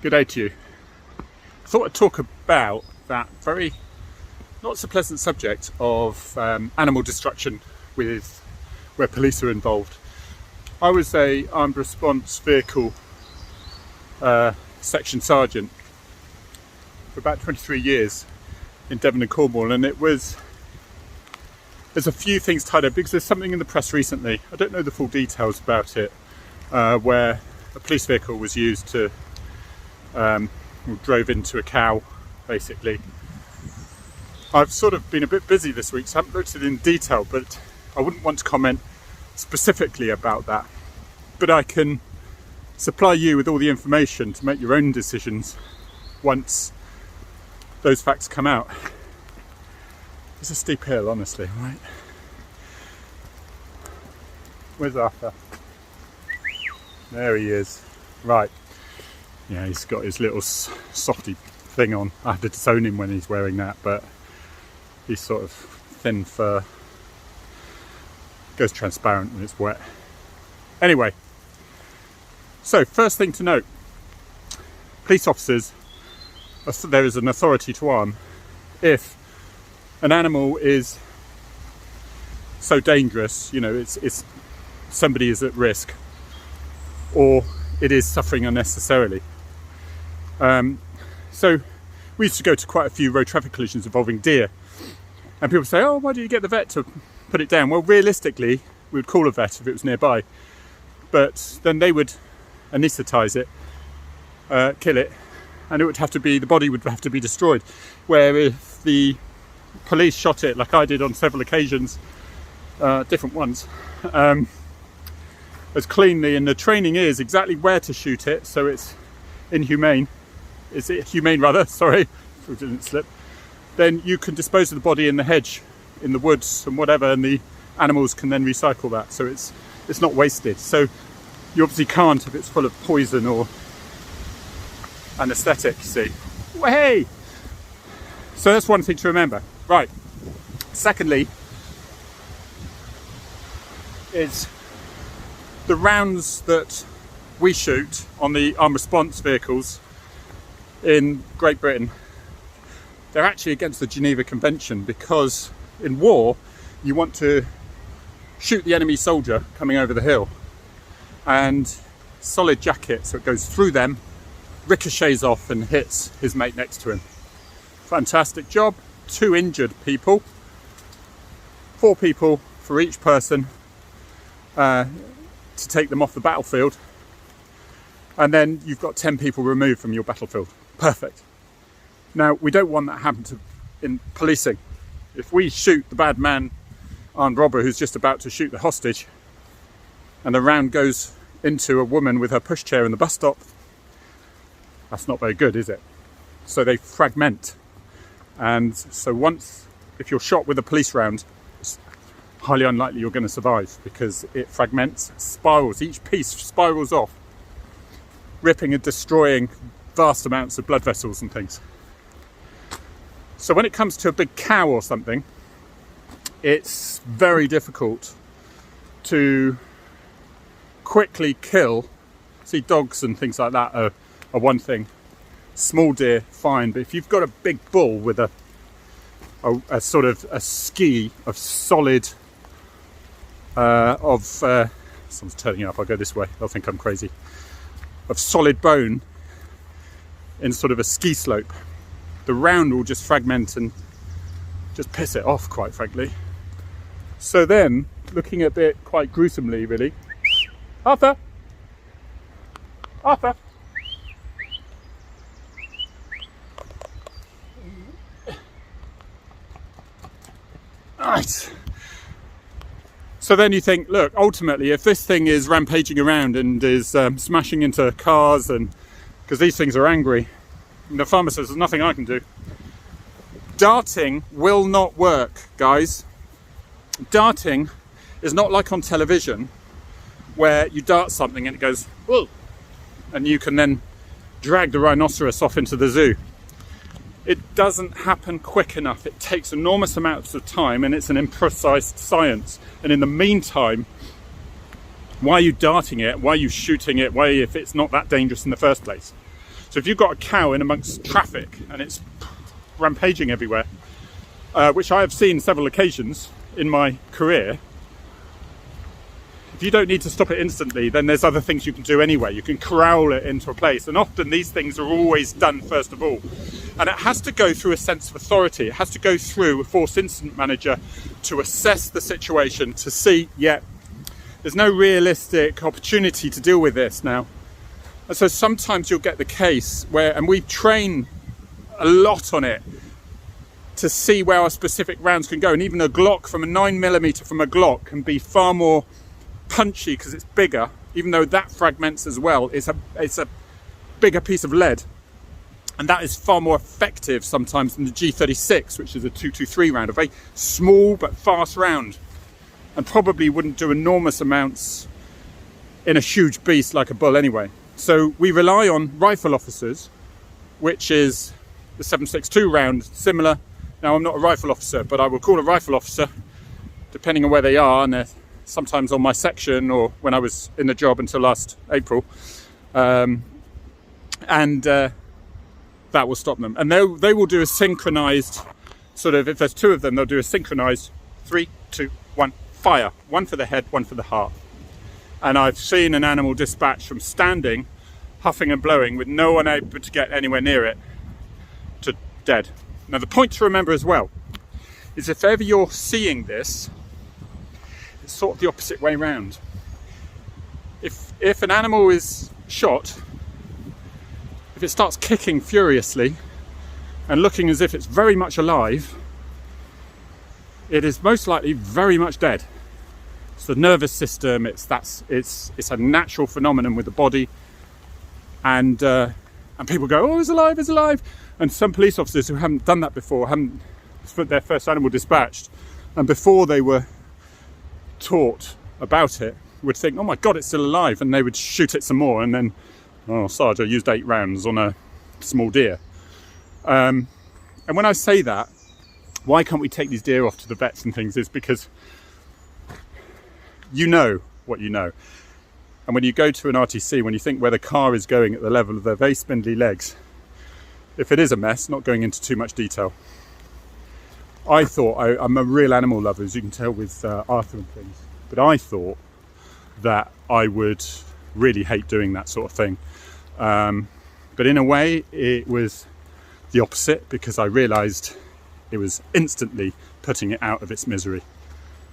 Good day to you. I thought I'd talk about that very not so pleasant subject of animal destruction where police are involved. I was a armed response vehicle section sergeant for about 23 years in Devon and Cornwall, and there's a few things tied up because there's something in the press recently, I don't know the full details about it, where a police vehicle was used to drove into a cow, basically. I've sort of been a bit busy this week, so I haven't looked at it in detail, but I wouldn't want to comment specifically about that. But I can supply you with all the information to make your own decisions once those facts come out. It's a steep hill, honestly, right? Where's Arthur? There he is. Right. Yeah, he's got his little softy thing on. I have to disown him when he's wearing that, but he's sort of thin fur. Goes transparent when it's wet. Anyway, so first thing to note, police officers, there is an authority to arm if an animal is so dangerous, you know, it's somebody is at risk or it is suffering unnecessarily. So we used to go to quite a few road traffic collisions involving deer, and people say, oh, why do you get the vet to put it down? Well, realistically, we would call a vet if it was nearby, but then they would anaesthetise it, kill it, and the body would have to be destroyed. Where if the police shot it, like I did on several occasions, different ones, as cleanly, and the training is exactly where to shoot it, so it's humane, sorry, if it didn't slip, then you can dispose of the body in the hedge, in the woods and whatever, and the animals can then recycle that, so it's not wasted. So you obviously can't if it's full of poison or anaesthetic, you see. Hey! So that's one thing to remember. Right. Secondly, is the rounds that we shoot on the armed response vehicles in Great Britain, they're actually against the Geneva Convention, because in war you want to shoot the enemy soldier coming over the hill, and solid jacket, so it goes through them, ricochets off and hits his mate next to him. Fantastic job. 2 injured people, 4 people for each person to take them off the battlefield, and then you've got 10 people removed from your battlefield. Perfect. Now, we don't want that happen in policing. If we shoot the bad man, armed robber, who's just about to shoot the hostage, and the round goes into a woman with her pushchair in the bus stop, that's not very good, is it? So they fragment. And so if you're shot with a police round, it's highly unlikely you're going to survive, because it fragments, spirals, each piece spirals off, ripping and destroying vast amounts of blood vessels and things. So when it comes to a big cow or something, it's very difficult to quickly kill. See, dogs and things like that are one thing. Small deer, fine, but if you've got a big bull with a sort of a ski of solid someone's turning up, I'll go this way, they'll think I'm crazy, of solid bone in sort of a ski slope, the round will just fragment and just piss it off, quite frankly. So then, looking at it quite gruesomely, really, Arthur! Right. So then you think, look, ultimately, if this thing is rampaging around and is smashing into cars, and because these things are angry, and the farmer says, there's nothing I can do. Darting will not work, guys. Darting is not like on television, where you dart something and it goes, whoa, and you can then drag the rhinoceros off into the zoo. It doesn't happen quick enough. It takes enormous amounts of time, and it's an imprecise science. And in the meantime, why are you darting it? Why are you shooting it? Why, if it's not that dangerous in the first place? So if you've got a cow in amongst traffic and it's rampaging everywhere, which I have seen several occasions in my career, if you don't need to stop it instantly, then there's other things you can do anyway. You can corral it into a place, and often these things are always done first of all. And it has to go through a sense of authority. It has to go through a force incident manager to assess the situation, to see, yeah, there's no realistic opportunity to deal with this now. And so sometimes you'll get the case where, and we train a lot on it, to see where our specific rounds can go. And even a Glock from a 9mm from a Glock can be far more punchy because it's bigger, even though that fragments as well. It's a bigger piece of lead, and that is far more effective sometimes than the G36, which is a 223 round, a very small but fast round, and probably wouldn't do enormous amounts in a huge beast like a bull anyway. So we rely on rifle officers, which is the 7.62 round, similar. Now, I'm not a rifle officer, but I will call a rifle officer depending on where they are, and they're sometimes on my section or when I was in the job until last April, and that will stop them. And they will do a synchronized sort of, if there's two of them, they'll do a synchronized 3, 2, 1, fire. One for the head, one for the heart. And I've seen an animal dispatched from standing, huffing and blowing with no one able to get anywhere near it, to dead. Now, the point to remember as well is if ever you're seeing this, it's sort of the opposite way round. If an animal is shot, if it starts kicking furiously and looking as if it's very much alive, it is most likely very much dead. It's the nervous system, it's a natural phenomenon with the body, and people go, oh, it's alive, it's alive. And some police officers who haven't done that before, haven't put their first animal dispatched, and before they were taught about it, would think, oh my God, it's still alive, and they would shoot it some more, and then, oh, Sarge, I used 8 rounds on a small deer. And when I say that, why can't we take these deer off to the vets and things, is because you know what you know. And when you go to an RTC, when you think where the car is going at the level of their very spindly legs, if it is a mess, not going into too much detail, I thought, I'm a real animal lover, as you can tell with Arthur and things, but I thought that I would really hate doing that sort of thing. But in a way, it was the opposite, because I realised it was instantly putting it out of its misery,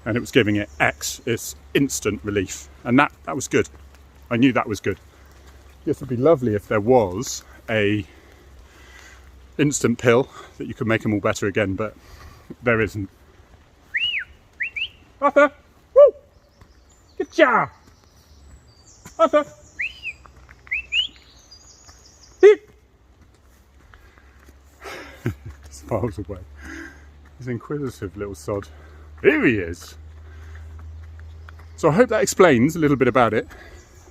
and it was giving it its instant relief, and that was good. I knew that was good. Yes, it would be lovely if there was a instant pill that you could make them all better again, but there isn't. Arthur! Woo! Good job! Arthur! Smiles away. He's an inquisitive little sod. Here he is! So I hope that explains a little bit about it.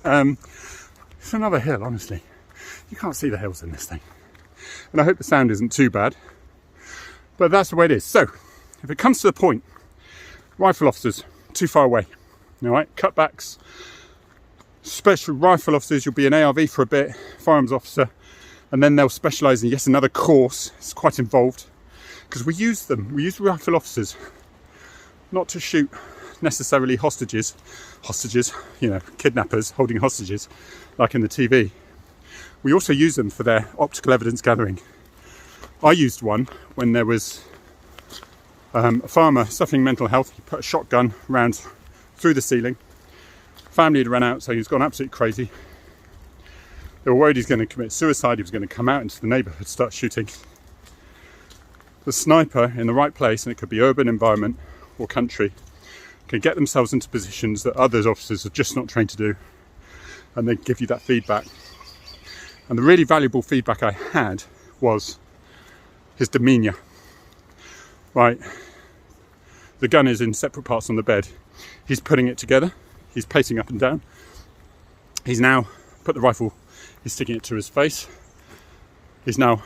It's another hill, honestly. You can't see the hills in this thing. And I hope the sound isn't too bad. But that's the way it is. So, if it comes to the point, rifle officers, too far away. Alright, cutbacks. Special rifle officers, you'll be an ARV for a bit, firearms officer, and then they'll specialise in, yes, another course. It's quite involved. Because we use rifle officers, not to shoot necessarily hostages, you know, kidnappers holding hostages, like in the TV. We also use them for their optical evidence gathering. I used one when there was a farmer suffering mental health. He put a shotgun round through the ceiling. Family had run out, so he's gone absolutely crazy. They were worried he's going to commit suicide. He was going to come out into the neighbourhood, start shooting. The sniper in the right place, and it could be urban environment or country, can get themselves into positions that other officers are just not trained to do, and they give you that feedback. And the really valuable feedback I had was his demeanour. Right, the gun is in separate parts on the bed. He's putting it together. He's pacing up and down. He's now put the rifle, he's sticking it to his face. He's now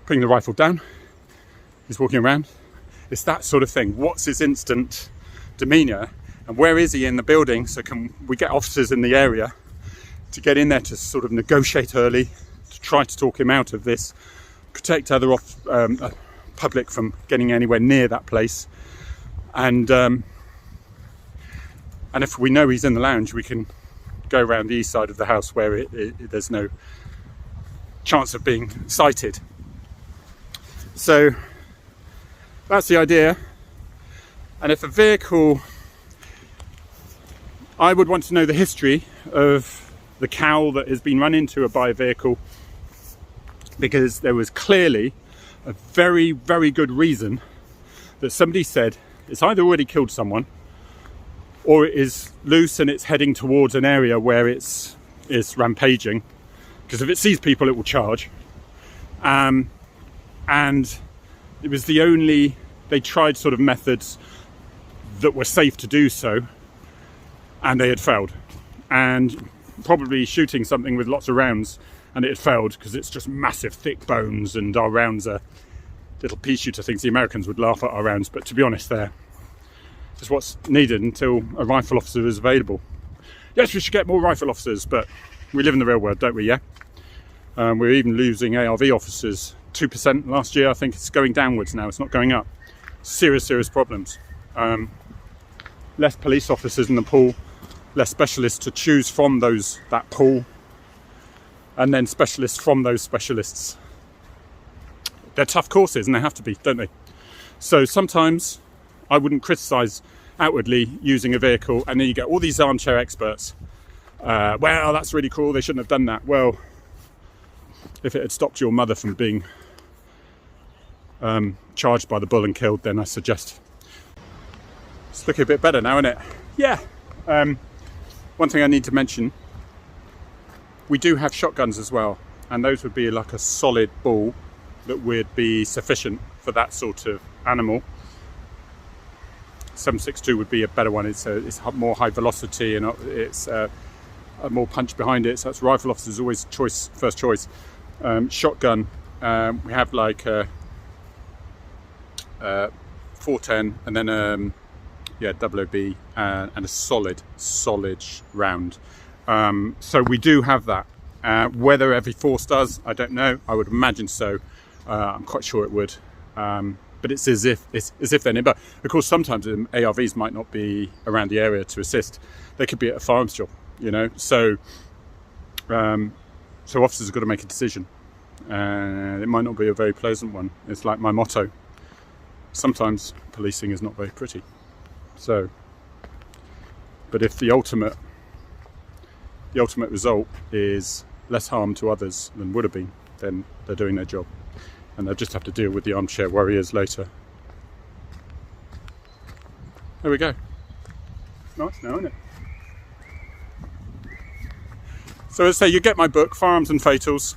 putting the rifle down. He's walking around. It's that sort of thing. What's his instant demeanour, and where is he in the building? So can we get officers in the area to get in there to sort of negotiate early, try to talk him out of this, protect other public from getting anywhere near that place, and if we know he's in the lounge, we can go around the east side of the house where there's no chance of being sighted. So that's the idea. And if a vehicle, I would want to know the history of the cow that has been run into by a vehicle, because there was clearly a very, very good reason that somebody said it's either already killed someone or it is loose and it's heading towards an area where it's rampaging, because if it sees people it will charge. And it was they tried sort of methods that were safe to do so, and they had failed. And probably shooting something with lots of rounds, and it had failed because it's just massive thick bones, and our rounds are little pea shooter things. The Americans would laugh at our rounds, but to be honest, they're just what's needed until a rifle officer is available. Yes, we should get more rifle officers, but we live in the real world, don't we? Yeah. We're even losing ARV officers, 2% last year. I think it's going downwards now, it's not going up. Serious problems. Less police officers in the pool, less specialists to choose from that pool, and then specialists from those specialists. They're tough courses, and they have to be, don't they? So sometimes I wouldn't criticise outwardly using a vehicle, and then you get all these armchair experts. Well, that's really cool, they shouldn't have done that. Well, if it had stopped your mother from being charged by the bull and killed, then I suggest it's looking a bit better now, isn't it? Yeah. One thing I need to mention, we do have shotguns as well, and those would be like a solid ball that would be sufficient for that sort of animal. 7.62 would be a better one. It's more high velocity, and it's a more punch behind it, so that's rifle officers always first choice. Shotgun, we have like 410, and then WOB, and a solid round. So we do have that. Whether every force does, I don't know. I would imagine so. I'm quite sure it would. But it's as if they're nearby. Of course, sometimes ARVs might not be around the area to assist. They could be at a firearms job, So officers have got to make a decision. It might not be a very pleasant one. It's like my motto. Sometimes policing is not very pretty. So, but if the ultimate result is less harm to others than would have been, then they're doing their job, and they'll just have to deal with the armchair warriors later. There we go. It's nice now, isn't it? So as I say, you get my book, Firearms and Fatals,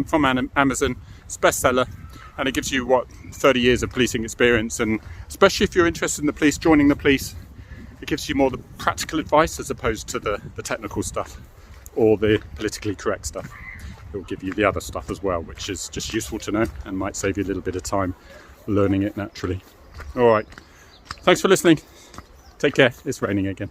from Amazon. It's a bestseller, and it gives you 30 years of policing experience, and especially if you're interested in the police, joining the police, it gives you more the practical advice as opposed to the technical stuff or the politically correct stuff. It will give you the other stuff as well, which is just useful to know and might save you a little bit of time learning it naturally. All right, thanks for listening. Take care. It's raining again.